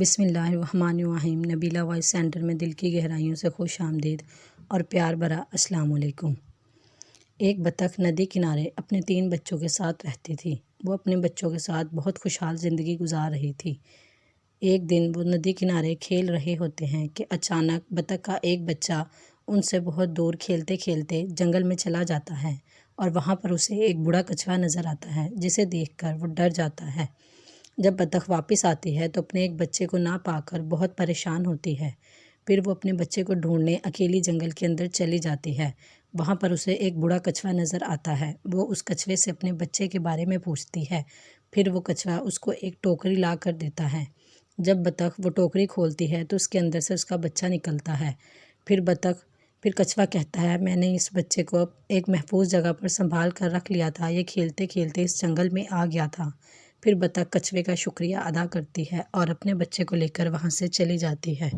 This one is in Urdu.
بسم اللہ الرحمن الرحیم۔ نبیلہ وائس سینٹر میں دل کی گہرائیوں سے خوش آمدید اور پیار بھرا السلام علیکم۔ ایک بطخ ندی کنارے اپنے 3 بچوں کے ساتھ رہتی تھی۔ وہ اپنے بچوں کے ساتھ بہت خوشحال زندگی گزار رہی تھی۔ ایک دن وہ ندی کنارے کھیل رہے ہوتے ہیں کہ اچانک بطخ کا ایک بچہ ان سے بہت دور کھیلتے کھیلتے جنگل میں چلا جاتا ہے اور وہاں پر اسے ایک بوڑھا کچھوا نظر آتا ہے، جسے دیکھ کر وہ ڈر جاتا ہے۔ جب بطخ واپس آتی ہے تو اپنے ایک بچے کو نہ پا کر بہت پریشان ہوتی ہے۔ پھر وہ اپنے بچے کو ڈھونڈنے اکیلی جنگل کے اندر چلی جاتی ہے۔ وہاں پر اسے ایک بوڑھا کچھوا نظر آتا ہے۔ وہ اس کچھوے سے اپنے بچے کے بارے میں پوچھتی ہے۔ پھر وہ کچھوا اس کو ایک ٹوکری لا کر دیتا ہے۔ جب بطخ وہ ٹوکری کھولتی ہے تو اس کے اندر سے اس کا بچہ نکلتا ہے۔ پھر کچھوا کہتا ہے، میں نے اس بچے کو ایک محفوظ جگہ پر سنبھال کر رکھ لیا تھا، یہ کھیلتے کھیلتے اس جنگل میں آ گیا تھا۔ پھر بطخ کچھوے کا شکریہ ادا کرتی ہے اور اپنے بچے کو لے کر وہاں سے چلی جاتی ہے۔